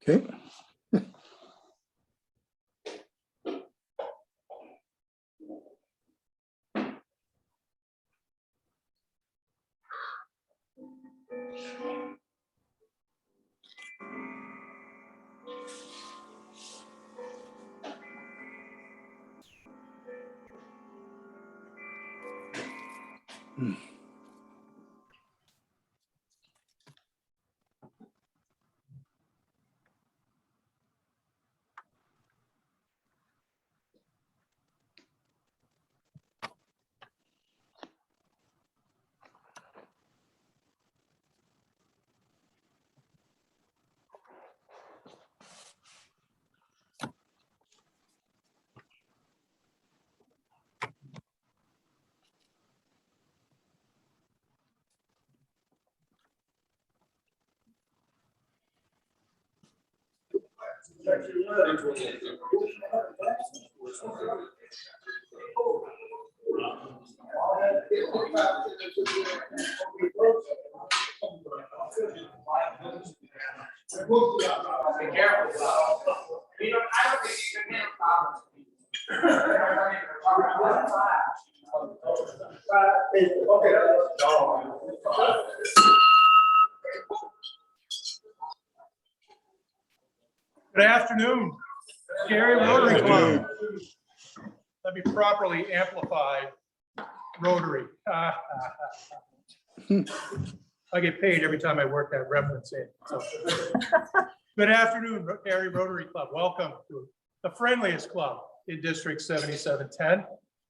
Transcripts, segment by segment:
Okay. Be careful. You know, I don't think you can have problems. Good afternoon, Cary Rotary Club. Let me properly amplify Rotary. I get paid every time I work that reference in. So. Good afternoon, Cary Rotary Club. Welcome to the friendliest club in District 7710.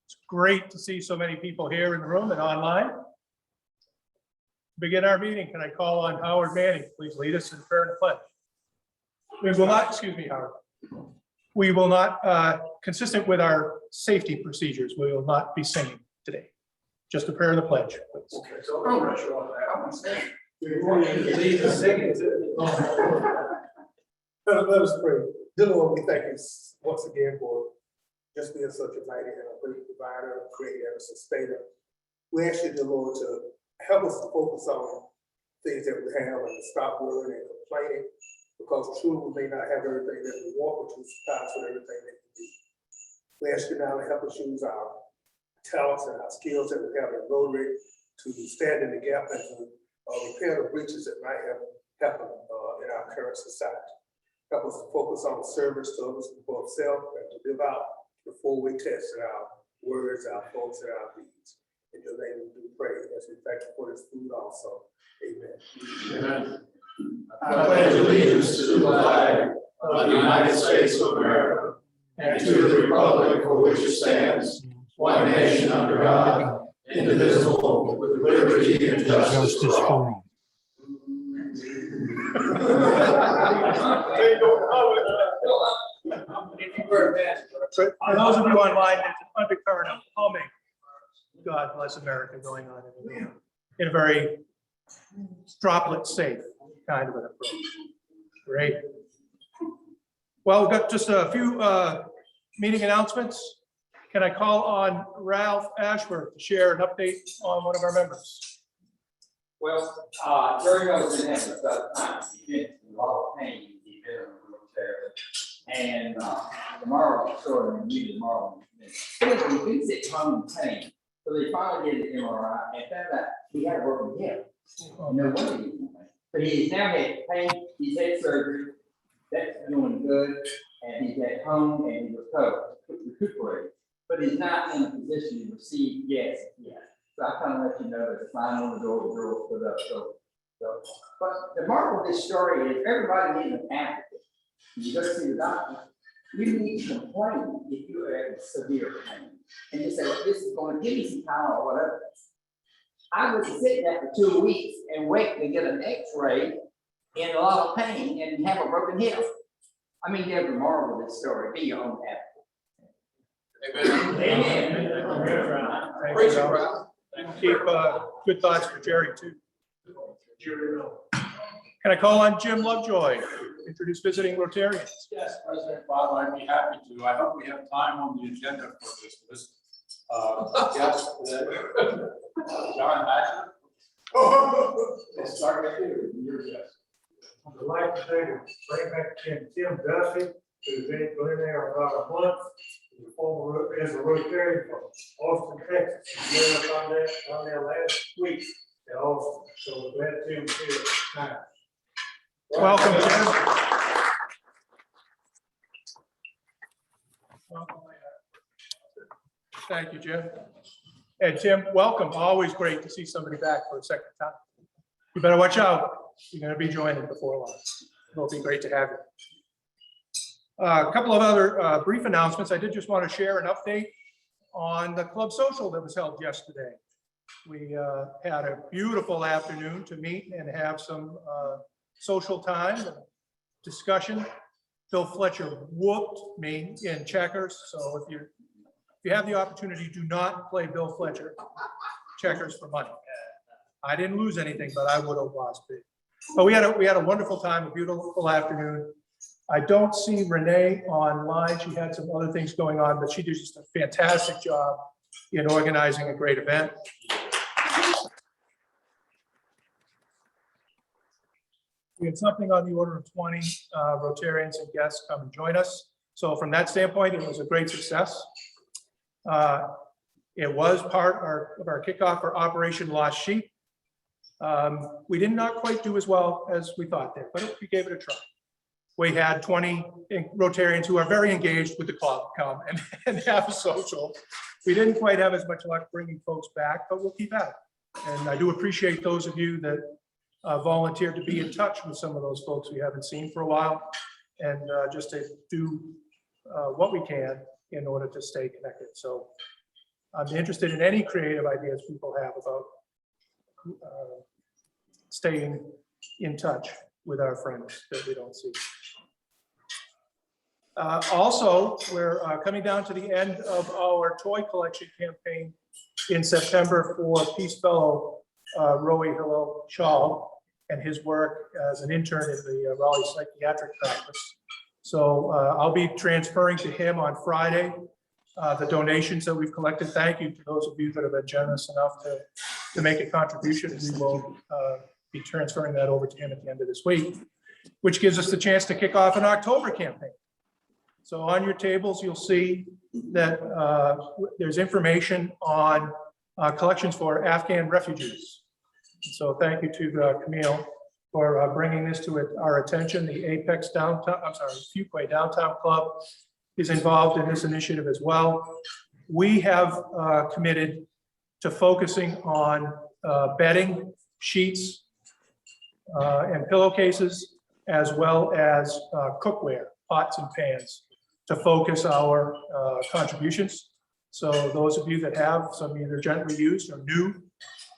It's great to see so many people here in the room and online. To begin our meeting, can I call on Howard Manning? Please lead us in prayer and pledge. We will not, excuse me, Howard. We will not, consistent with our safety procedures, we will not be singing today. Just a prayer and the pledge, please. Okay, so I'm not sure what that. I'm not saying. Lead the singing. Let us pray. Dear Lord, we thank you once again for just being such a mighty and a great provider, creator, and sustainer. We ask you, dear Lord, to help us to focus on things that we have and to stop worrying and complaining, because truly we may not have everything that we want, but you supply us with everything that we need. We ask you now to help us use our talents and our skills that we have in Rotary to stand in the gap and to repair the breaches that might have happened in our current society. Help us to focus on service to others for self and to live out the 4-way test in our words, our thoughts, and our deeds. In your name we do pray as we thank you for this food also. Amen. Amen. I pledge allegiance to the flag of the United States of America and to the republic for which it stands, one nation under God, indivisible, with liberty and justice for all. For those of you online, there's an undercurrent of humming God Bless America going on in a very droplet safe kind of an approach. Great. Well, we've got just a few meeting announcements. Can I call on Ralph Ashworth to share an update on one of our members? Well, Jerry was in having a time. He's been in a lot of pain. He's been in a wheelchair. And tomorrow, sort of, tomorrow. He's at home in pain. So they finally did an MRI and found out he had a broken hip. No wonder he was. But he's now had pain. He's had surgery. That's doing good. And he's at home and he's recuperating. But he's not in a position to receive yes yet. So I kind of let you know that the sign on the door was put up. But the marvel of this story is everybody needs an advocate. You go to see the doctor, you need to complain if you are in severe pain. And you say, well, this is going to give me some time or whatever. I would sit there for 2 weeks and wait to get an x-ray in a lot of pain and have a broken hip. I mean, you have the moral of this story. Be your own advocate. Amen. Amen. Praise God. Keep good thoughts for Jerry too. Can I call on Jim Lovejoy, introduce visiting Rotarians? Yes, President Bob, I'd be happy to. I hope we have time on the agenda for this list. Yes, John Hatcher. Let's start right here. Yes. would like to say to bring back Tim Duffy, who's been there about a month. He's a former, is a Rotary from Austin, Texas. He met us on there last week in Austin. So we're glad Tim's here tonight. Welcome, Tim. Thank you, Jim. And Tim, welcome. Always great to see somebody back for a second time. You better watch out. You're going to be joining before long. It'll be great to have you. A couple of other brief announcements. I did just want to share an update on the club social that was held yesterday. We had a beautiful afternoon to meet and have some social time and discussion. Bill Fletcher whooped me in checkers. So if you have the opportunity, do not play Bill Fletcher checkers for money. I didn't lose anything, but I would have lost big. But we had a wonderful time, a beautiful afternoon. I don't see Renee online. She had some other things going on, but she did just a fantastic job in organizing a great event. We had something on the order of 20 Rotarians and guests come and join us. So from that standpoint, it was a great success. It was part of our kickoff for Operation Lost Sheep. We did not quite do as well as we thought there, but we gave it a try. We had 20 Rotarians who are very engaged with the club come and have a social. We didn't quite have as much luck bringing folks back, but we'll keep at it. And I do appreciate those of you that volunteered to be in touch with some of those folks we haven't seen for a while, and just to do what we can in order to stay connected. So I'm interested in any creative ideas people have about staying in touch with our friends that we don't see. Also, we're coming down to the end of our toy collection campaign in September for Peace Fellow Roy Hillel Shaw and his work as an intern in the Raleigh Psychiatric Practice. So I'll be transferring to him on Friday the donations that we've collected. Thank you to those of you that have been generous enough to make a contribution. We will be transferring that over to him at the end of this week, which gives us the chance to kick off an October campaign. So on your tables, you'll see that there's information on collections for Afghan refugees. So thank you to Camille for bringing this to our attention. The Apex Downtown, I'm sorry, Fuquay Downtown Club is involved in this initiative as well. We have committed to focusing on bedding, sheets, and pillowcases, as well as cookware, pots and pans, to focus our contributions. So those of you that have some either gently used or new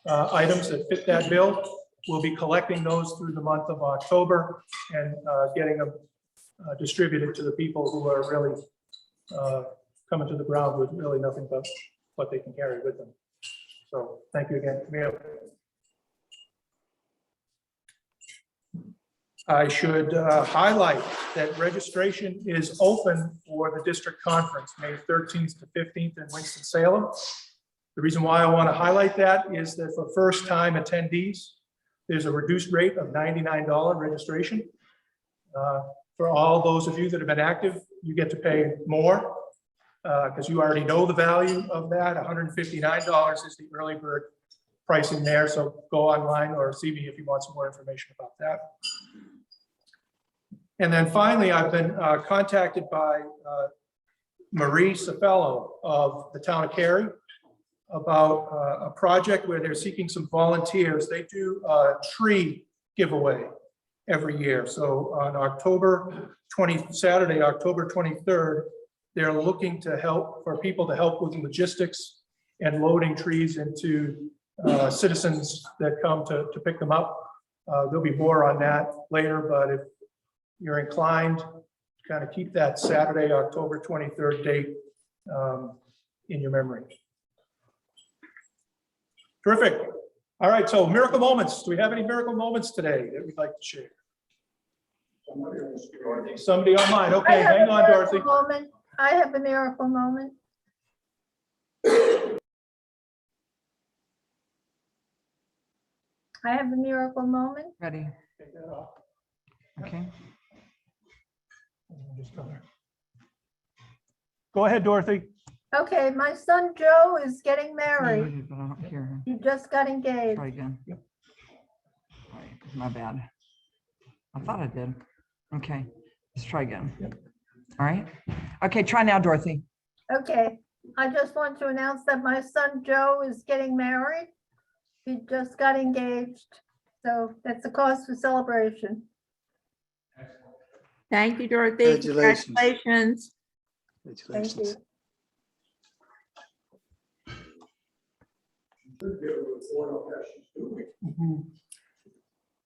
items that fit that bill, we'll be collecting those through the month of October and getting them distributed to the people who are really coming to the ground with really nothing but what they can carry with them. So thank you again, Camille. I should highlight that registration is open for the district conference, May 13th to 15th in Winston-Salem. The reason why I want to highlight that is that for first-time attendees, there's a reduced rate of $99 registration. For all those of you that have been active, you get to pay more because you already know the value of that. $159 is the early bird pricing there. So go online or see me if you want some more information about that. And then finally, I've been contacted by Marie Safello of the town of Cary about a project where they're seeking some volunteers. They do a tree giveaway every year. So on Saturday, October 23rd, they're looking to help for people to help with logistics and loading trees into citizens that come to pick them up. There'll be more on that later, but if you're inclined to kind of keep that Saturday, October 23rd date in your memory. Terrific. All right, so miracle moments. Do we have any miracle moments today that we'd like to share? Somebody online. Okay, hang on, Dorothy. I have a miracle moment. I have a miracle moment. Ready. Okay. Go ahead, Dorothy. Okay, my son Joe is getting I married. muted, but I don't hear him. He just got engaged. Try again. Yep. All right, my bad. I thought I did. Okay, let's try again. All right. Okay, try now, Dorothy. Okay, I just want to announce that my son Joe is getting married. He just got engaged. So that's a cause for celebration. Thank you, Dorothy. Congratulations. Congratulations. Thank you.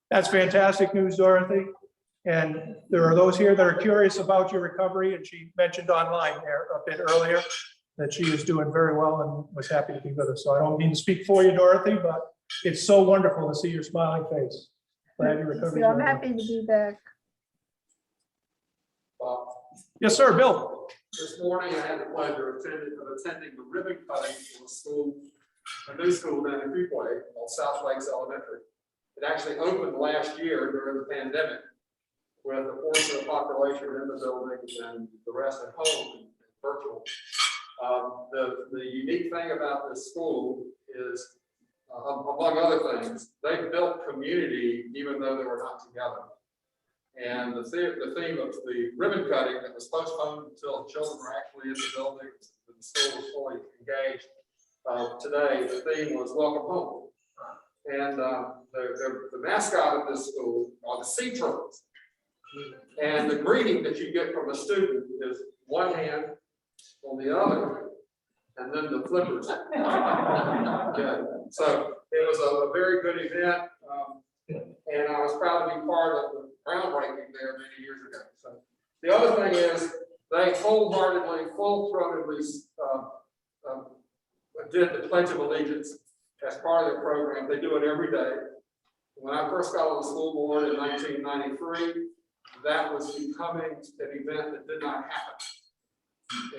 That's fantastic news, Dorothy. And there are those here that are curious about your recovery, and she mentioned online there a bit earlier that she was doing very well and was happy to be with us. So I don't mean to speak for you, Dorothy, but it's so wonderful to see your smiling face. Glad your recovery. So I'm happy to be back. Yes, sir, Bill. This morning, I had the pleasure of attending the ribbon cutting for a school, a new school down in Freeway called South Lakes Elementary. It actually opened last year during the pandemic with a portion of the population in the building and the rest at home and virtual. The unique thing about this school is, among other things, they built community even though they were not together. And the theme of the ribbon cutting that was postponed until children were actually in the building, the school was fully engaged. Today, the theme was welcome home. And the mascot of this school are the sea turtles. And the greeting that you get from a student is one hand on the other, and then the flippers. Okay. So it was a very good event. And I was proud to be part of the groundbreaking there many years ago. So the other thing is they wholeheartedly, full-throatedly did the Pledge of Allegiance as part of their program. They do it every day. When I first got on the school board in 1993, that was becoming an event that did not happen.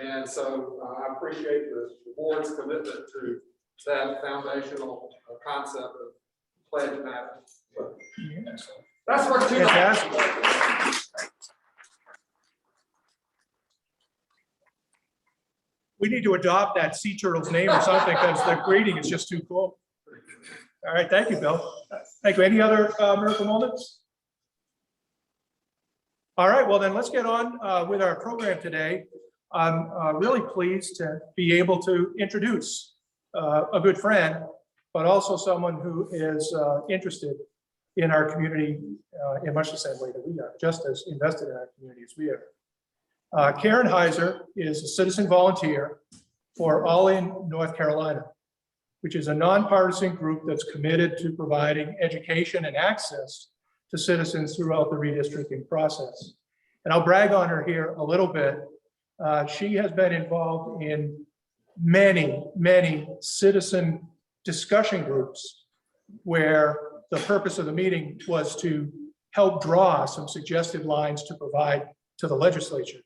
And so I appreciate the board's commitment to that foundational concept of pledge matters. So, that's what you We need to adopt that sea turtle's name or something because the greeting is just too cool. All right, thank you, Bill. Thank you. Any other miracle moments? All right, well then let's get on with our program today. I'm really pleased to be able to introduce a good friend, but also someone who is interested in our community in much the same way that we are, just as invested in our community as we are. Karen Heiser is a citizen volunteer for All In North Carolina, which is a nonpartisan group that's committed to providing education and access to citizens throughout the redistricting process. And I'll brag on her here a little bit. She has been involved in many citizen discussion groups where the purpose of the meeting was to help draw some suggested lines to provide to the legislature.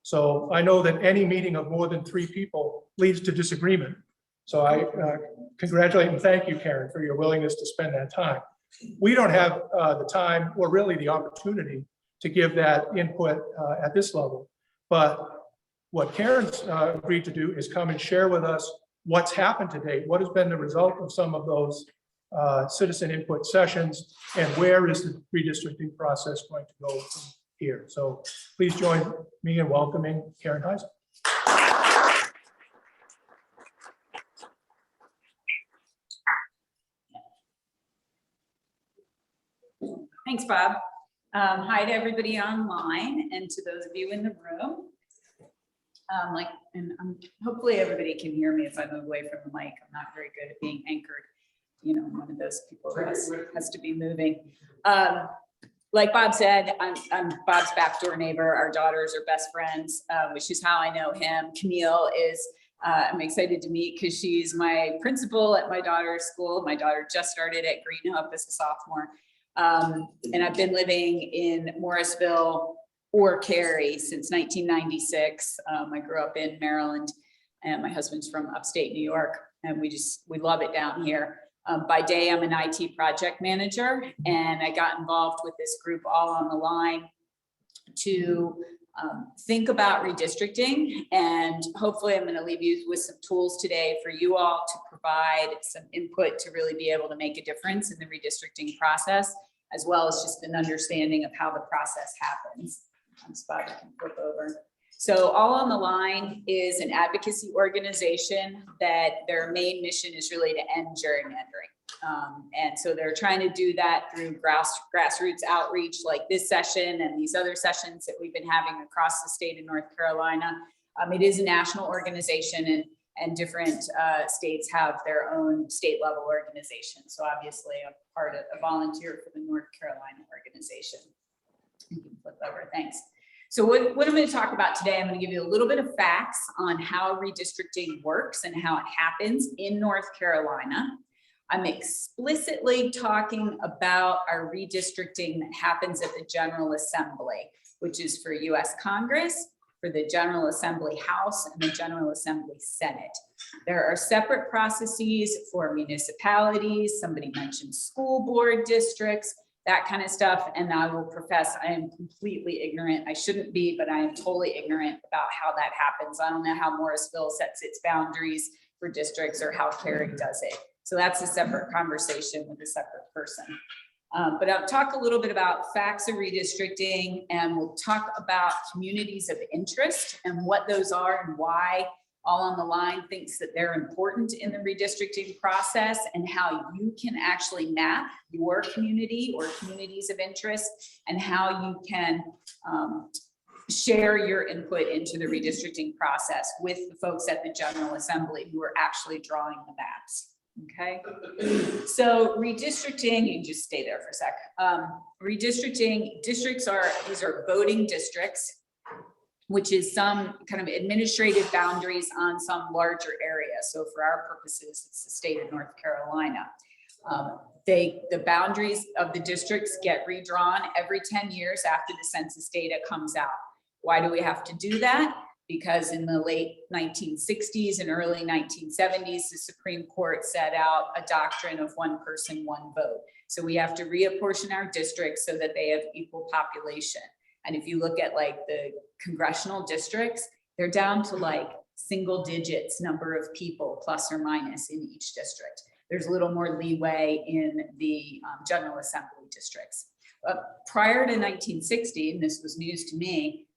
So I know that any meeting of more than 3 people leads to disagreement. So I congratulate and thank you, Karen, for your willingness to spend that time. We don't have the time or really the opportunity to give that input at this level. But what Karen's agreed to do is come and share with us what's happened to date, what has been the result of some of those citizen input sessions, and where is the redistricting process going to go from here. So please join me in welcoming Karen Heiser. Thanks, Bob. Hi to everybody online and to those of you in the room. Hopefully everybody can hear me if I move away from the mic. I'm not very good at being anchored. You know, one of those people who has to be moving. Like Bob said, I'm Bob's backdoor neighbor. Our daughters are best friends, which is how I know him. Camille is, I'm excited to meet because she's my principal at my daughter's school. My daughter just started at Green Hope as a sophomore. And I've been living in Morrisville or Cary since 1996. I grew up in Maryland and my husband's from upstate New York and we love it down here. By day, I'm an IT project manager, and I got involved with this group All on the Line to think about redistricting. And hopefully I'm going to leave you with some tools today for you all to provide some input to really be able to make a difference in the redistricting process, as well as just an understanding of how the process happens. Spot I can flip over. So All on the Line is an advocacy organization that their main mission is really to end gerrymandering. And so they're trying to do that through grassroots outreach like this session and these other sessions that we've been having across the state of North Carolina. It is a national organization, and different states have their own state level organizations. So obviously I'm a volunteer for the North Carolina organization. You can flip over, thanks. So what I'm going to talk about today, I'm going to give you a little bit of facts on how redistricting works and how it happens in North Carolina. I'm explicitly talking about our redistricting that happens at the General Assembly, which is for US Congress, for the General Assembly House, and the General Assembly Senate. There are separate processes for municipalities. Somebody mentioned school board districts, that kind of stuff. And I will profess I am completely ignorant. I shouldn't be, but I am totally ignorant about how that happens. I don't know how Morrisville sets its boundaries for districts or how Cary does it. So that's a separate conversation with a separate person. But I'll talk a little bit about facts of redistricting, and we'll talk about communities of interest and what those are and why All on the Line thinks that they're important in the redistricting process, and how you can actually map your community or communities of interest, and how you can share your input into the redistricting process with the folks at the General Assembly who are actually drawing the maps. Okay, so redistricting, you can just stay there for a sec. Redistricting districts these are voting districts, which is some kind of administrative boundaries on some larger area. So for our purposes, it's the state of North Carolina. The boundaries of the districts get redrawn every 10 years after the census data comes out. Why do we have to do that? Because in the late 1960s and early 1970s, the Supreme Court set out a doctrine of one person, one vote. So we have to reapportion our districts so that they have equal population. And if you look at like the congressional districts, they're down to like single digits number of people plus or minus in each district. There's a little more leeway in the General Assembly districts. Prior to 1960, and this was news to me,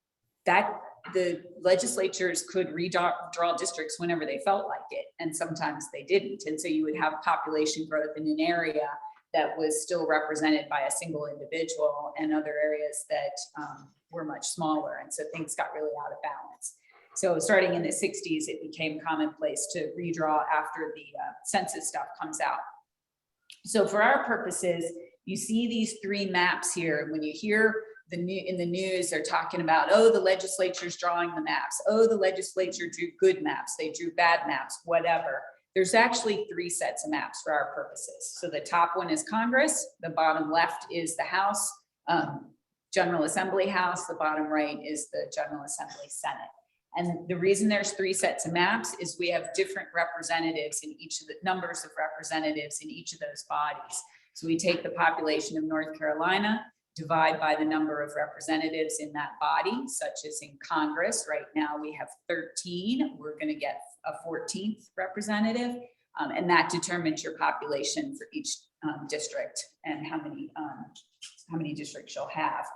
that the legislatures could redraw districts whenever they felt like it, and sometimes they didn't. And so you would have population growth in an area that was still represented by a single individual, and other areas that were much smaller. And so things got really out of balance. So starting in the 60s, it became commonplace to redraw after the census stuff comes out. So for our purposes, you see these three maps here. When you hear in the news, they're talking about, oh, the legislature's drawing the maps. Oh, the legislature drew good maps. They drew bad maps, whatever. There's actually three sets of maps for our purposes. So the top one is Congress. The bottom left is the House, General Assembly House. The bottom right is the General Assembly Senate. And the reason there's three sets of maps is we have different representatives in each of the numbers of representatives in each of those bodies. So we take the population of North Carolina, divide by the number of representatives in that body, such as in Congress. Right now we have 13. We're going to get a 14th representative, and that determines your population for each district and how many districts you'll have.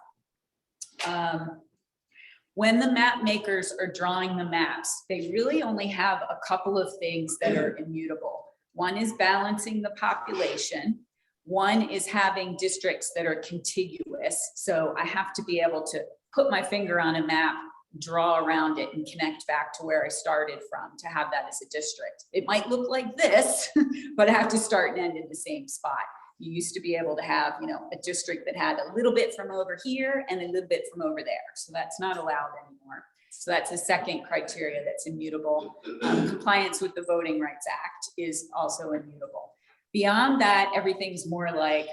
When the map makers are drawing the maps, they really only have a couple of things that are immutable. One is balancing the population. One is having districts that are contiguous. So I have to be able to put my finger on a map, draw around it, and connect back to where I started from to have that as a district. It might look like this, but I have to start and end in the same spot. You used to be able to have, a district that had a little bit from over here and a little bit from over there. So that's not allowed anymore. So that's a second criteria that's immutable. Compliance with the Voting Rights Act is also immutable. Beyond that, everything's more like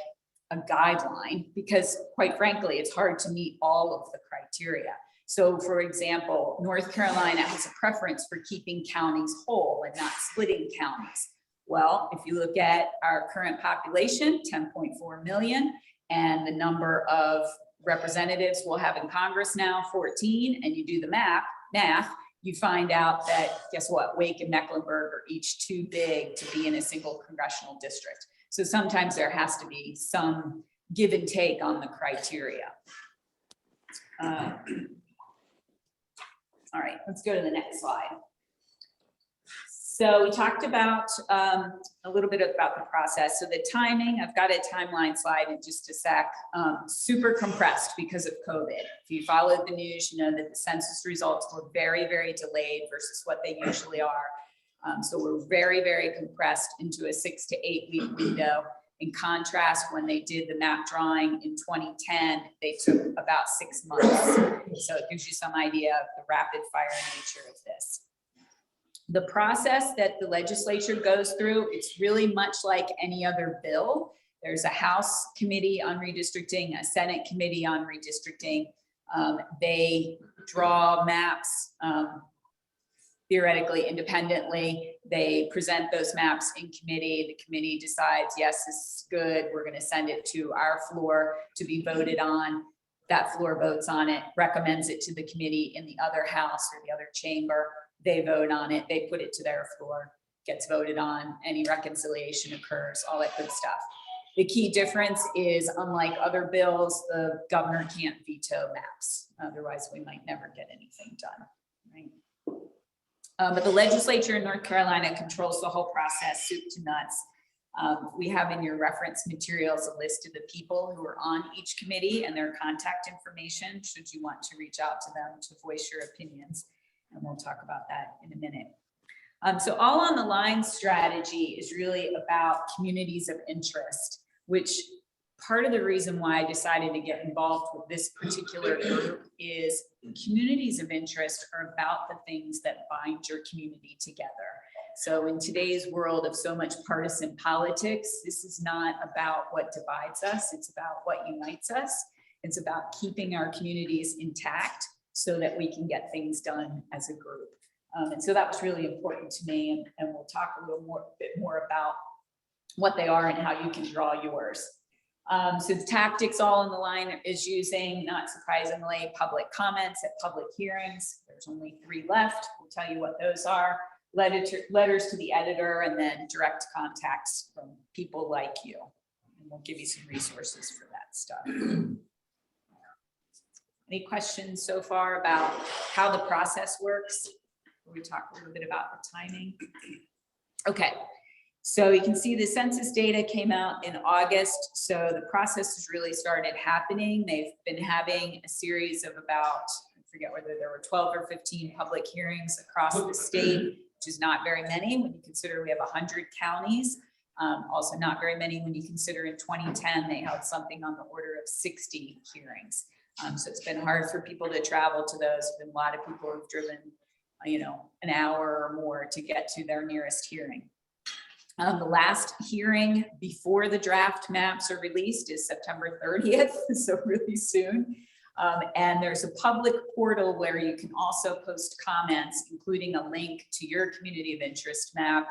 a guideline, because quite frankly, it's hard to meet all of the criteria. So for example, North Carolina has a preference for keeping counties whole and not splitting counties. Well, if you look at our current population, 10.4 million, and the number of representatives we'll have in Congress now, 14, and you do the math, you find out that, guess what, Wake and Mecklenburg are each too big to be in a single congressional district. So sometimes there has to be some give and take on the criteria. All right, let's go to the next slide. So we talked about a little bit about the process. So the timing, I've got a timeline slide in just a sec, super compressed because of COVID. If you followed the news, you know that the census results were very, very delayed versus what they usually are. So we're very, very compressed into a 6 to 8 week window. In contrast, when they did the map drawing in 2010, they took about 6 months. So it gives you some idea of the rapid fire nature of this. The process that the legislature goes through, it's really much like any other bill. There's a House committee on redistricting, a Senate committee on redistricting. They draw maps theoretically independently. They present those maps in committee. The committee decides, yes, this is good. We're going to send it to our floor to be voted on. That floor votes on it, recommends it to the committee in the other house or the other chamber. They vote on it, they put it to their floor, gets voted on, any reconciliation occurs, all that good stuff. The key difference is, unlike other bills, the governor can't veto maps. Otherwise, we might never get anything done, right? But the legislature in North Carolina controls the whole process, soup to nuts. We have in your reference materials a list of the people who are on each committee and their contact information, should you want to reach out to them to voice your opinions. And we'll talk about that in a minute. So all on the line strategy is really about communities of interest, which part of the reason why I decided to get involved with this particular group is communities of interest are about the things that bind your community together. So in today's world of so much partisan politics, this is not about what divides us, it's about what unites us. It's about keeping our communities intact so that we can get things done as a group. And so that was really important to me, and we'll talk a bit more about what they are and how you can draw yours. So the tactics all on the line is using, not surprisingly, public comments at public hearings. There's only 3 left. We'll tell you what those are. Letters to the editor, and then direct contacts from people like you. And we'll give you some resources for that stuff. Any questions so far about how the process works? We talk a little bit about the timing. Okay, so you can see the census data came out in August. So the process has really started happening. They've been having a series of about, I forget whether there were 12 or 15 public hearings across the state, which is not very many when you consider we have 100 counties. Also not very many when you consider in 2010, they held something on the order of 60 hearings. So it's been hard for people to travel to those. There's been a lot of people who've driven, an hour or more to get to their nearest hearing. The last hearing before the draft maps are released is September 30th, so really soon. And there's a public portal where you can also post comments, including a link to your community of interest map.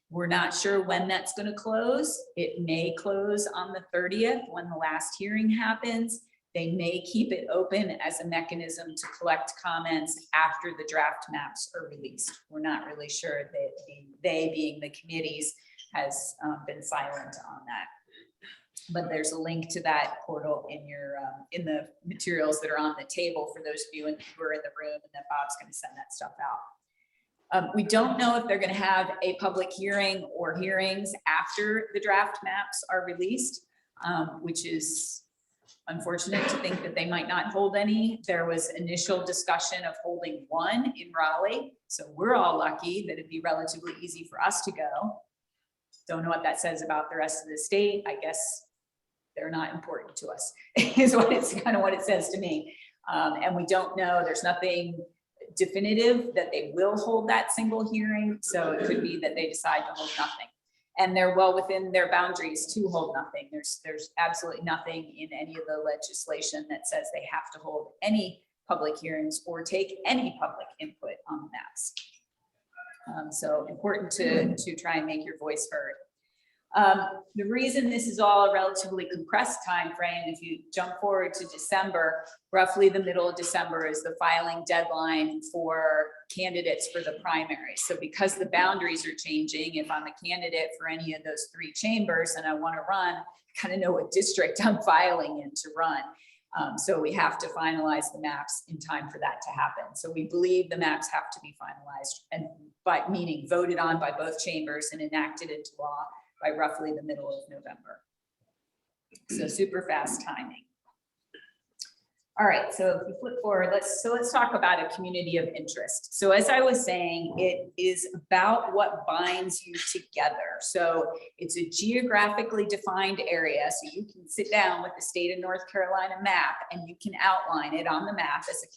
We're not sure when that's going to close. It may close on the 30th when the last hearing happens. They may keep it open as a mechanism to collect comments after the draft maps are released. We're not really sure. They being the committees has been silent on that. But there's a link to that portal in your in the materials that are on the table for those of you who are in the room, and then Bob's going to send that stuff out. We don't know if they're going to have a public hearing or hearings after the draft maps are released, which is unfortunate to think that they might not hold any. There was initial discussion of holding one in Raleigh. So we're all lucky that it'd be relatively easy for us to go. Don't know what that says about the rest of the state. I guess they're not important to us, is what it's kind of what it says to me. And we don't know, there's nothing definitive that they will hold that single hearing. So it could be that they decide to hold nothing. And they're well within their boundaries to hold nothing. There's absolutely nothing in any of the legislation that says they have to hold any public hearings or take any public input on the maps. So important to try and make your voice heard. The reason this is all a relatively compressed time frame, if you jump forward to December, roughly the middle of December is the filing deadline for candidates for the primaries. So because the boundaries are changing, if I'm a candidate for any of those 3 chambers and I want to run, I kind of know what district I'm filing in to run. So we have to finalize the maps in time for that to happen. So we believe the maps have to be finalized, and by meaning voted on by both chambers and enacted into law by roughly the middle of November. So super fast timing. All right, so if we flip forward, let's talk about a community of interest. So as I was saying, it is about what binds you together. So it's a geographically defined area. So you can sit down with the state of North Carolina map and you can outline it on the map as a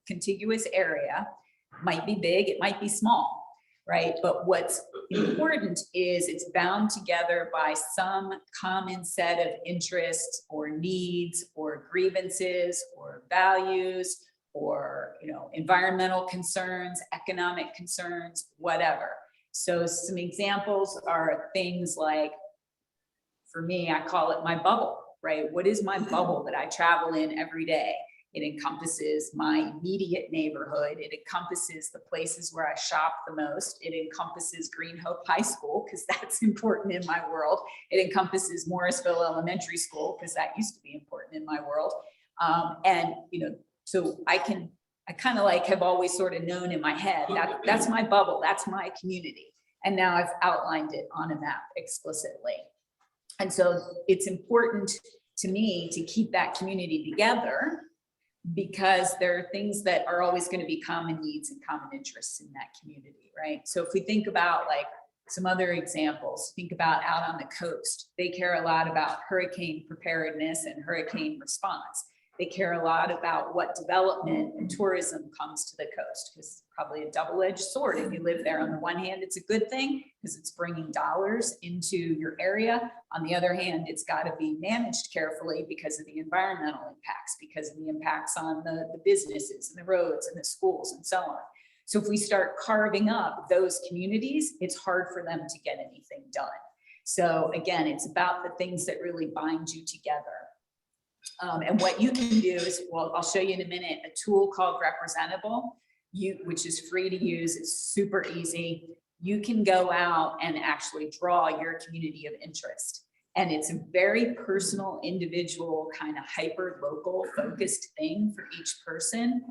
contiguous area. It might be big, it might be small, right? But what's important is it's bound together by some common set of interests or needs or grievances or values or, environmental concerns, economic concerns, whatever. So some examples are things like, for me, I call it my bubble, right? What is my bubble that I travel in every day? It encompasses my immediate neighborhood. It encompasses the places where I shop the most. It encompasses Green Hope High School, because that's important in my world. It encompasses Morrisville Elementary School, because that used to be important in my world. So I kind of like have always sort of known in my head that that's my bubble, that's my community. And now I've outlined it on a map explicitly. And so it's important to me to keep that community together, because there are things that are always going to be common needs and common interests in that community, right? So if we think about like some other examples, think about out on the coast, they care a lot about hurricane preparedness and hurricane response. They care a lot about what development and tourism comes to the coast, because it's probably a double-edged sword. If you live there, on the one hand, it's a good thing because it's bringing dollars into your area. On the other hand, it's got to be managed carefully because of the environmental impacts, because of the impacts on the businesses and the roads and the schools and so on. So if we start carving up those communities, it's hard for them to get anything done. So again, it's about the things that really bind you together. And what you can do is, well, I'll show you in a minute, a tool called Representable, which is free to use. It's super easy. You can go out and actually draw your community of interest. And it's a very personal, individual, kind of hyper local focused thing for each person.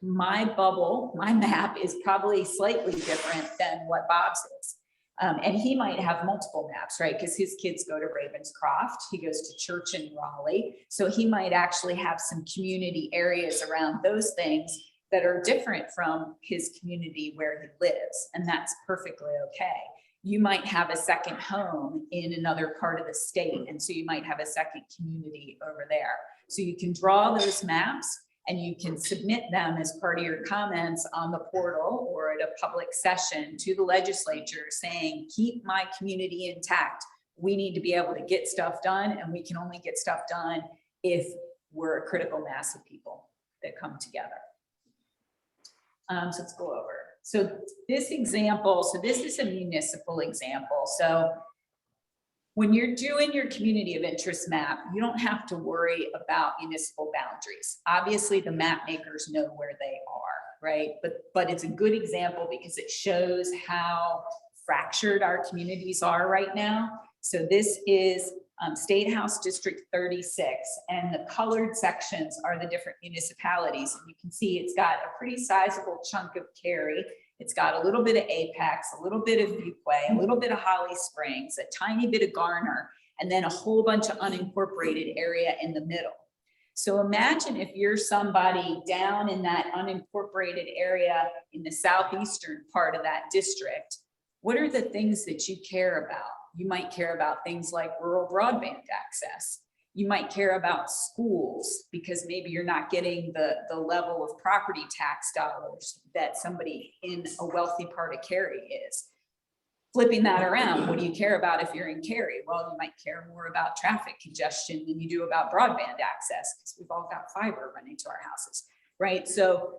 My bubble, my map is probably slightly different than what Bob's is. And he might have multiple maps, right? Because his kids go to Ravenscroft, he goes to church in Raleigh. So he might actually have some community areas around those things that are different from his community where he lives. And that's perfectly okay. You might have a second home in another part of the state. And so you might have a second community over there. So you can draw those maps and you can submit them as part of your comments on the portal or at a public session to the legislature saying, keep my community intact. We need to be able to get stuff done, and we can only get stuff done if we're a critical mass of people that come together. So let's go over. So this example, so this is a municipal example. So when you're doing your community of interest map, you don't have to worry about municipal boundaries. Obviously, the map makers know where they are, right? But it's a good example because it shows how fractured our communities are right now. So this is State House District 36, and the colored sections are the different municipalities. And you can see it's got a pretty sizable chunk of Cary. It's got a little bit of Apex, a little bit of Buquay, a little bit of Holly Springs, a tiny bit of Garner, and then a whole bunch of unincorporated area in the middle. So imagine if you're somebody down in that unincorporated area in the southeastern part of that district, what are the things that you care about? You might care about things like rural broadband access. You might care about schools because maybe you're not getting the level of property tax dollars that somebody in a wealthy part of Cary is. Flipping that around, what do you care about if you're in Cary? Well, you might care more about traffic congestion than you do about broadband access because we've all got fiber running to our houses, right? So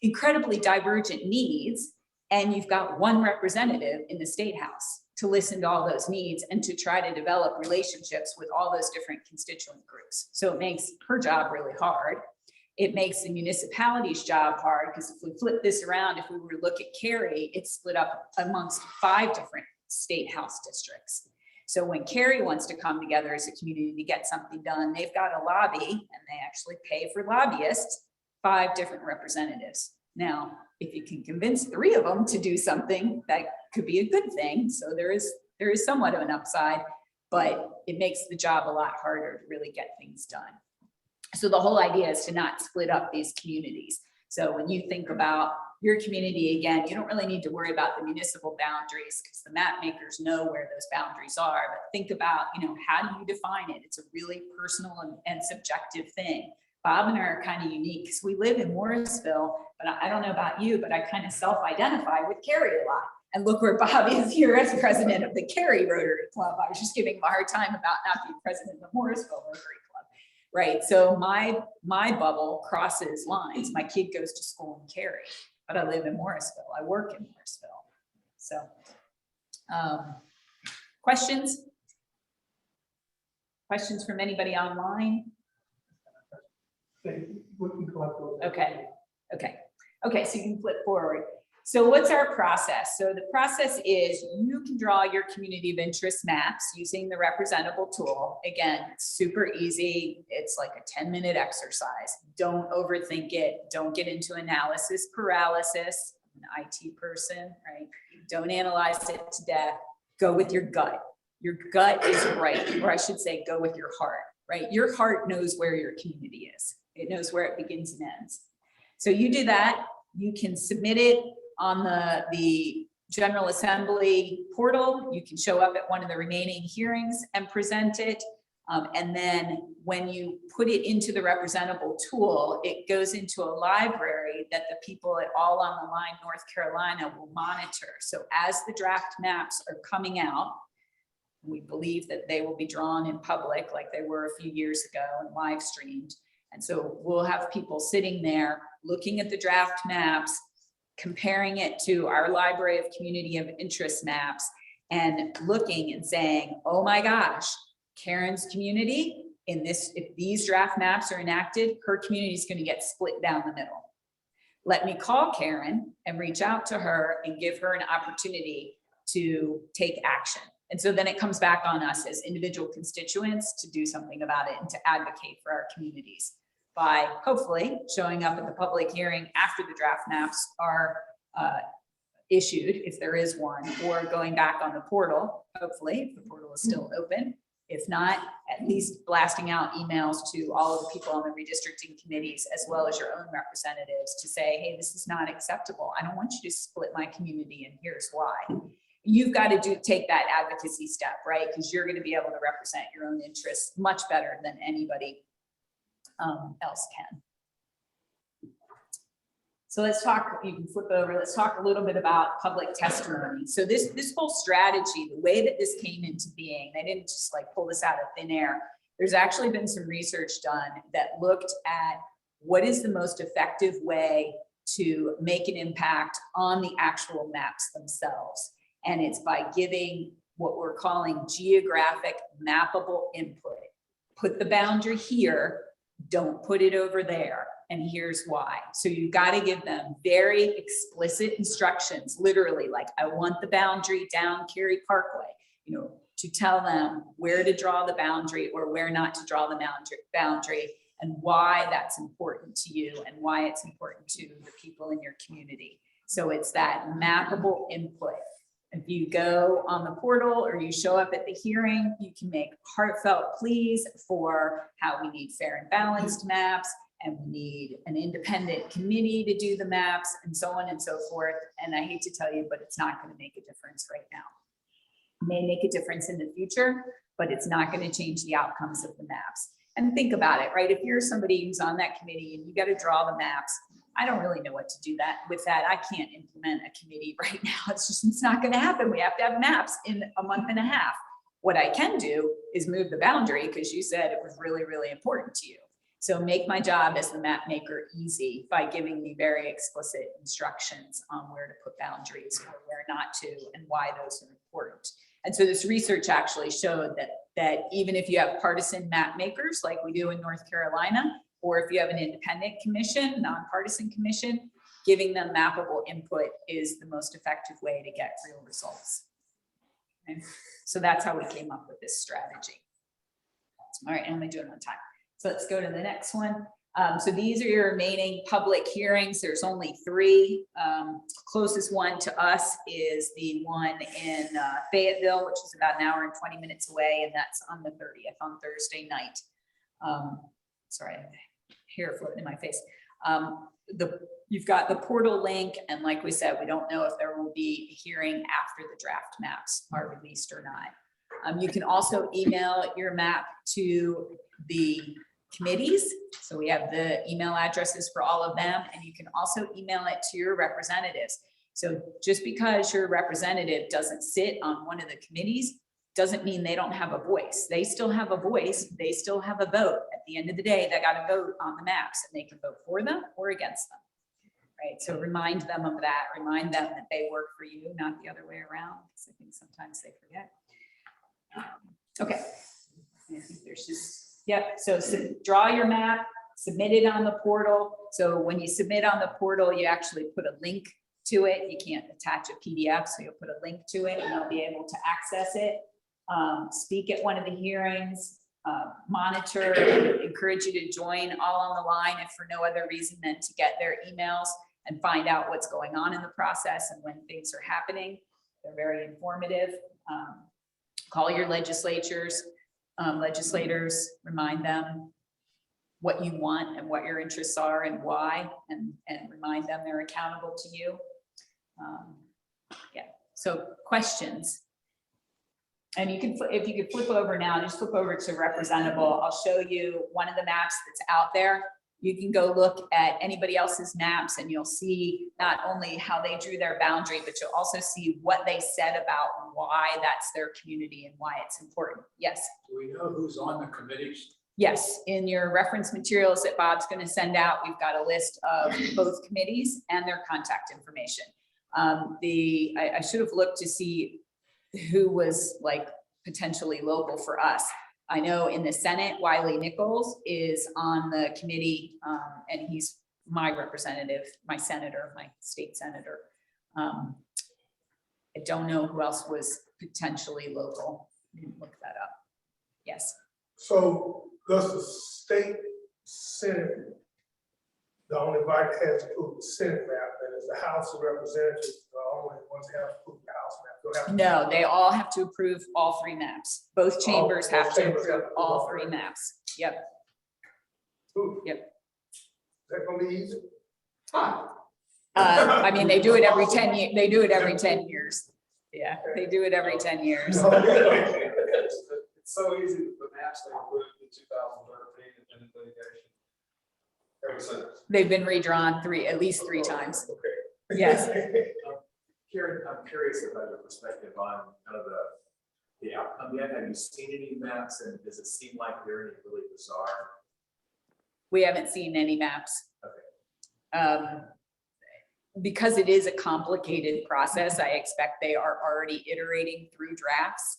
incredibly divergent needs. And you've got one representative in the state house to listen to all those needs and to try to develop relationships with all those different constituent groups. So it makes her job really hard. It makes the municipality's job hard, because if we flip this around, if we were to look at Cary, it's split up amongst 5 different state house districts. So when Cary wants to come together as a community to get something done, they've got a lobby, and they actually pay for lobbyists, 5 different representatives. Now, if you can convince 3 of them to do something, that could be a good thing. So there is somewhat of an upside, but it makes the job a lot harder to really get things done. So the whole idea is to not split up these communities. So when you think about your community, again, you don't really need to worry about the municipal boundaries, because the map makers know where those boundaries are. But think about, how do you define it? It's a really personal and subjective thing. Bob and I are kind of unique because we live in Morrisville, but I don't know about you, but I kind of self-identify with Cary a lot. And look where Bob is here as president of the Cary Rotary Club. I was just giving him a hard time about not being president of the Morrisville Rotary Club, right? So my bubble crosses lines. My kid goes to school in Cary, but I live in Morrisville. I work in Morrisville. So questions? Questions from anybody online? Okay, so you can flip forward. So what's our process? So the process is you can draw your community of interest maps using the representable tool. Again, it's super easy. It's like a 10-minute exercise. Don't overthink it. Don't get into analysis paralysis. I'm an IT person, right? Don't analyze it to death. Go with your gut. Your gut is right, or I should say go with your heart, right? Your heart knows where your community is. It knows where it begins and ends. So you do that. You can submit it on the General Assembly portal. You can show up at one of the remaining hearings and present it. And then when you put it into the representable tool, it goes into a library that the people at All on the Line, North Carolina will monitor. So as the draft maps are coming out, we believe that they will be drawn in public like they were a few years ago and live streamed. And so we'll have people sitting there looking at the draft maps, comparing it to our library of community of interest maps, and looking and saying, oh my gosh, Karen's community in this, if these draft maps are enacted, her community is going to get split down the middle. Let me call Karen and reach out to her and give her an opportunity to take action. And so then it comes back on us as individual constituents to do something about it and to advocate for our communities by hopefully showing up at the public hearing after the draft maps are issued, if there is one, or going back on the portal, hopefully, if the portal is still open. If not, at least blasting out emails to all of the people on the redistricting committees, as well as your own representatives, to say, hey, this is not acceptable. I don't want you to split my community, and here's why. You've got to take that advocacy step, right? Because you're going to be able to represent your own interests much better than anybody else can. So let's talk, you can flip over, let's talk a little bit about public testimony. So this whole strategy, the way that this came into being, they didn't just like pull this out of thin air. There's actually been some research done that looked at what is the most effective way to make an impact on the actual maps themselves. And it's by giving what we're calling geographic mappable input. Put the boundary here, don't put it over there. And here's why. So you got to give them very explicit instructions, literally, like I want the boundary down Cary Parkway, to tell them where to draw the boundary or where not to draw the boundary and why that's important to you and why it's important to the people in your community. So it's that mappable input. If you go on the portal or you show up at the hearing, you can make heartfelt pleas for how we need fair and balanced maps, and we need an independent committee to do the maps, and so on and so forth. And I hate to tell you, but it's not going to make a difference right now. It may make a difference in the future, but it's not going to change the outcomes of the maps. And think about it, right? If you're somebody who's on that committee and you got to draw the maps, I don't really know what to do with that. I can't implement a committee right now. It's not going to happen. We have to have maps in a month and a half. What I can do is move the boundary because you said it was really, really important to you. So make my job as the map maker easy by giving me very explicit instructions on where to put boundaries or where not to and why those are important. And so this research actually showed that even if you have partisan map makers like we do in North Carolina, or if you have an independent commission, nonpartisan commission, giving them mappable input is the most effective way to get real results. Okay? So that's how we came up with this strategy. All right, and I'm doing it on time. So let's go to the next one. So these are your remaining public hearings. There's only 3. Closest one to us is the one in Fayetteville, which is about an hour and 20 minutes away, and that's on the 30th, on Thursday night. Sorry, I have hair floating in my face. You've got the portal link, and like we said, we don't know if there will be a hearing after the draft maps are released or not. You can also email your map to the committees. So we have the email addresses for all of them, and you can also email it to your representatives. So just because your representative doesn't sit on one of the committees doesn't mean they don't have a voice. They still have a voice. They still have a vote. At the end of the day, they got to vote on the maps, and they can vote for them or against them. Right. So remind them of that. Remind them that they work for you, not the other way around, because I think sometimes they forget. Okay. I think there's just, yep. So draw your map, submit it on the portal. So when you submit on the portal, you actually put a link to it. You can't attach a PDF, so you'll put a link to it and you'll be able to access it. Speak at one of the hearings, monitor, encourage you to join all on the line if for no other reason than to get their emails and find out what's going on in the process and when things are happening. They're very informative. Call your legislators, remind them what you want and what your interests are and why, and remind them they're accountable to you. Yeah, so questions. And you can, if you could flip over now, just flip over to representable. I'll show you one of the maps that's out there. You can go look at anybody else's maps and you'll see not only how they drew their boundary, but you'll also see what they said about why that's their community and why it's important. Yes. Do we know who's on the committees? Yes, in your reference materials that Bob's going to send out, we've got a list of both committees and their contact information. I should have looked to see who was like potentially local for us. I know in the Senate, Wiley Nichols is on the committee, and he's my representative, my senator, my state senator. I don't know who else was potentially local. I didn't look that up. Yes. So does the state Senate, the only body that has to approve the Senate map, and is the House of Representatives the only ones that have to approve the House map? No, they all have to approve all 3 maps. Both chambers have to approve all 3 maps. Yep. Ooh. Yep. Is that gonna be easy? I mean, they do it every 10 years. They do it every 10 years. Yeah, they do it every 10 years. It's so easy that the maps they approved in 2013 have been in litigation ever since. They've been redrawn at least 3 times. Yes. Cary, I'm curious about your perspective on kind of the outcome yet. Have you seen any maps, and does it seem like they're any really bizarre? We haven't seen any maps. Okay. Because it is a complicated process, I expect they are already iterating through drafts.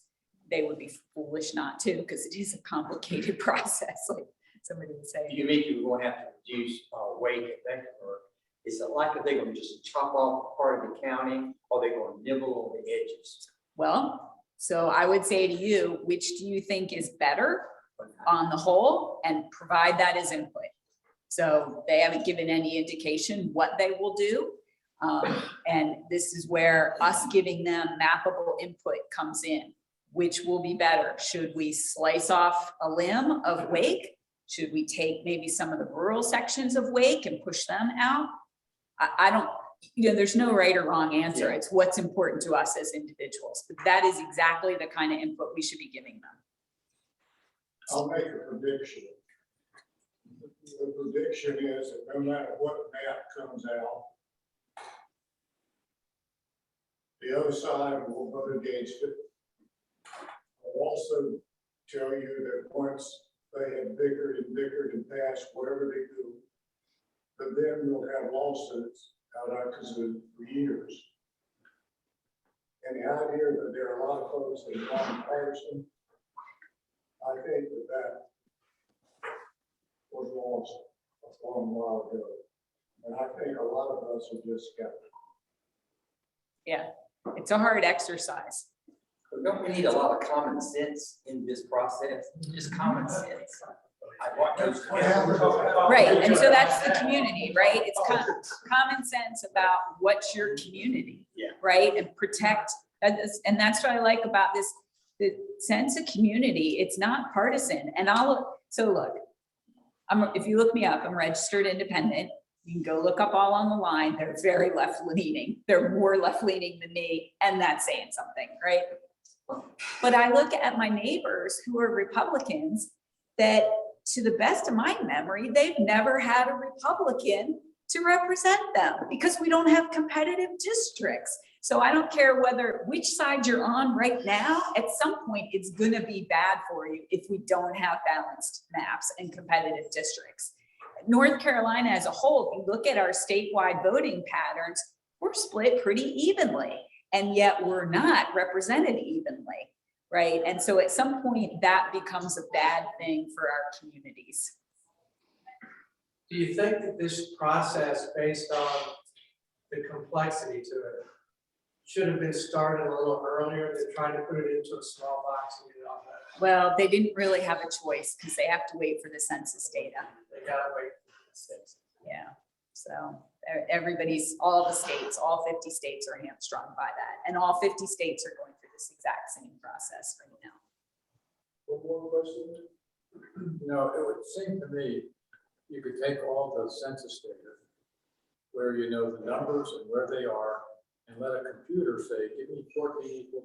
They would be foolish not to, because it is a complicated process, like somebody would say. Do you mean you won't have to reduce weight, or is it likely they're going to just chop off part of the county, or they're going to nibble on the edges? Well, so I would say to you, which do you think is better on the whole, and provide that as input. So they haven't given any indication what they will do. And this is where us giving them mappable input comes in. Which will be better? Should we slice off a limb of Wake? Should we take maybe some of the rural sections of Wake and push them out? I don't, there's no right or wrong answer. It's what's important to us as individuals. But that is exactly the kind of input we should be giving them. I'll make a prediction. The prediction is that no matter what map comes out, the other side will vote against it. I'll also tell you that once they have bickered and passed whatever they do. But then we'll have lawsuits out of kazoo for years. And the idea that there are a lot of folks that are non-partisan, I think that was lost a long while ago. And I think a lot of us are just skeptical. Yeah, it's a hard exercise. But don't we need a lot of common sense in this process? Just common sense. I want those. Right, and so that's the community, right? It's common sense about what's your community. Yeah. Right, and protect, and that's what I like about this, the sense of community. It's not partisan, and so look, if you look me up, I'm registered independent. You can go look up all on the line. They're very left-leaning. They're more left-leaning than me, and that's saying something, right? But I look at my neighbors who are Republicans that, to the best of my memory, they've never had a Republican to represent them because we don't have competitive districts. So I don't care which side you're on right now, at some point, it's gonna be bad for you if we don't have balanced maps and competitive districts. North Carolina as a whole, if you look at our statewide voting patterns, we're split pretty evenly, and yet we're not represented evenly, right? And so at some point that becomes a bad thing for our communities. Do you think that this process, based on the complexity to it, should have been started a little earlier than trying to put it into a small box and get it on that? Well, they didn't really have a choice because they have to wait for the census data. They gotta wait for the census. Yeah, so everybody's, all the states, all 50 states are hamstrung by that. And all 50 states are going through this exact same process right now. One more question? It would seem to me you could take all the census data where you know the numbers and where they are and let a computer say, give me 14 equal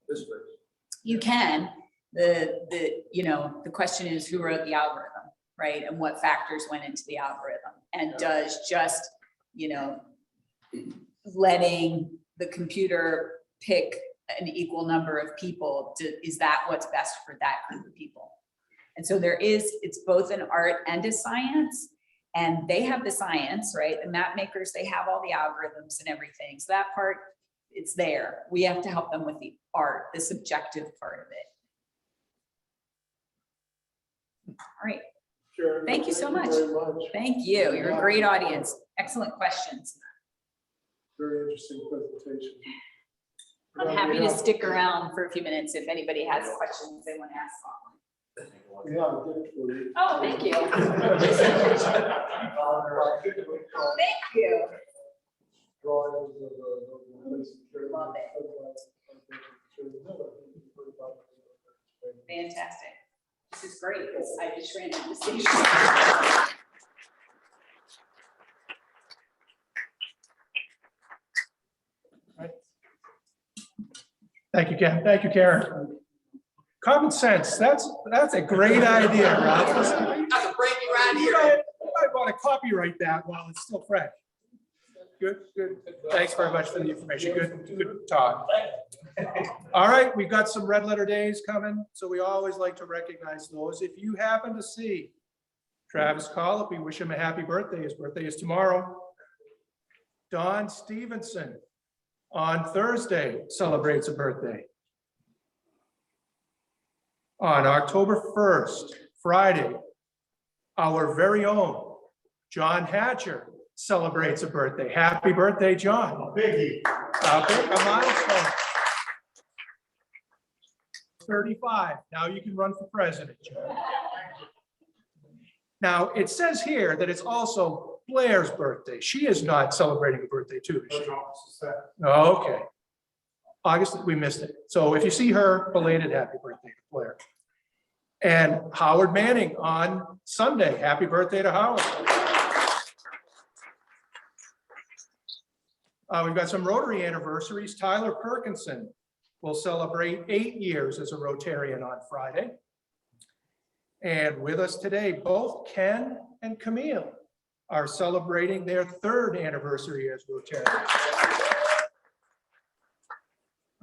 districts. You can. The question is who wrote the algorithm, right? And what factors went into the algorithm? And does just, letting the computer pick an equal number of people, is that what's best for that group of people? And so it's both an art and a science, and they have the science, right? The map makers, they have all the algorithms and everything. So that part, it's there. We have to help them with the art, the subjective part of it. All right. Sure. Thank you so much. Very much. Thank you. You're a great audience. Excellent questions. Very interesting presentation. I'm happy to stick around for a few minutes if anybody has questions they want to ask. Yeah, I did it for you. Oh, thank you. Thank you. Drawings of Love Fantastic. This is great because I just ran into the station. Thank you, Ken. Thank you, Karen. Common sense, that's a great idea, Ralph. That's a brand new You idea. might want to copyright that while it's still fresh. Good. Thanks very much for the information. Good talk. All right, we've got some red letter days coming, so we always like to recognize those. If you happen to see Travis Collip, we wish him a happy birthday. His birthday is tomorrow. Don Stevenson on Thursday celebrates a birthday. On October 1st, Friday, our very own John Hatcher celebrates a birthday. Happy birthday, John. Biggie. A milestone. 35. Now you can run for president, John. Now, it says here that it's also Blair's birthday. She is not celebrating a birthday too, is she? Oh, okay. August, we missed it. So if you see her, belated happy birthday to Blair. And Howard Manning on Sunday. Happy birthday to Howard. We've got some Rotary anniversaries. Tyler Perkinson will celebrate 8 years as a Rotarian on Friday. And with us today, both Ken and Camille are celebrating their 3rd anniversary as Rotarians.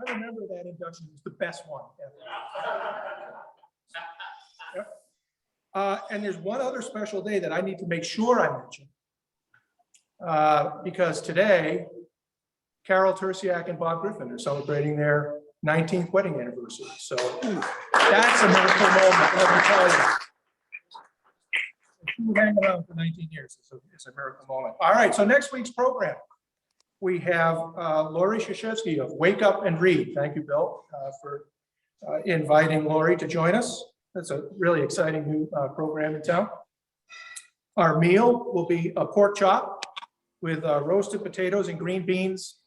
I remember that induction was the best one ever. Yep. And there's one other special day that I need to make sure I mention. Because today, Carol Tersiak and Bob Griffin are celebrating their 19th wedding anniversary. So that's a miracle moment, let me tell you. If you hang around for 19 years, it's a miracle moment. All right, so next week's program, we have Lori Krzyzewski of Wake Up and Read. Thank you, Bill, for inviting Lori to join us. That's a really exciting new program in town. Our meal will be a pork chop with roasted potatoes and green beans.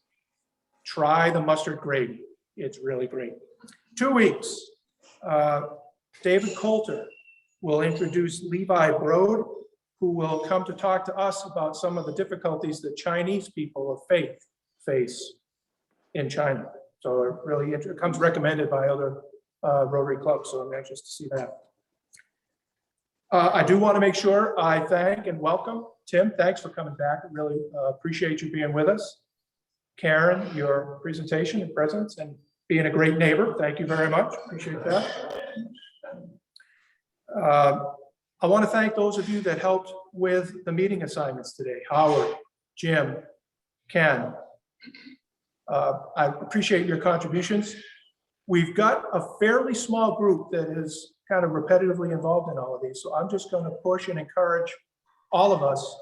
Try the mustard gravy. It's really great. 2 weeks, David Coulter will introduce Levi Broad, who will come to talk to us about some of the difficulties that Chinese people of faith face in China. So it really it comes recommended by other Rotary clubs, so I'm anxious to see that. I do want to make sure I thank and welcome Tim. Thanks for coming back. I really appreciate you being with us. Karen, your presentation and presence and being a great neighbor. Thank you very much. Appreciate that. I want to thank those of you that helped with the meeting assignments today. Howard, Jim, Ken. I appreciate your contributions. We've got a fairly small group that is kind of repetitively involved in all of these. So I'm just going to push and encourage all of us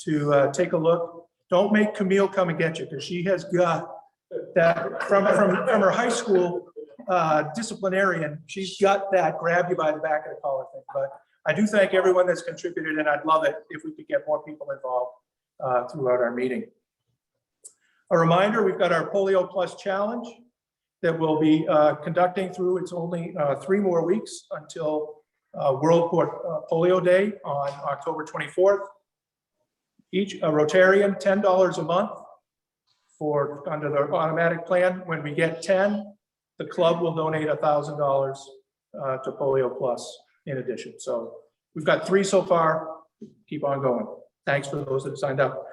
to take a look. Don't make Camille come and get you, because she has got that from her high school disciplinarian. She's got that grab you by the back of the collar thing. But I do thank everyone that's contributed, and I'd love it if we could get more people involved throughout our meeting. A reminder, we've got our Polio Plus Challenge that we'll be conducting through. It's only 3 more weeks until World Polio Day on October 24th. Each a Rotarian, $10 a month for under the automatic plan. When we get 10, the club will donate $1,000 to Polio Plus in addition. So we've got 3 so far. Keep on going. Thanks for those that have signed up.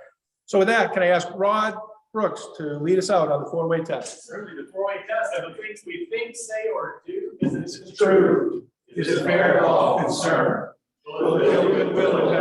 So with that, can I ask Rod Brooks to lead us out on the 4-way test? Certainly, the 4-way test of the things we think, say, or do is true. It is fair to all concerned. Will the goodwill of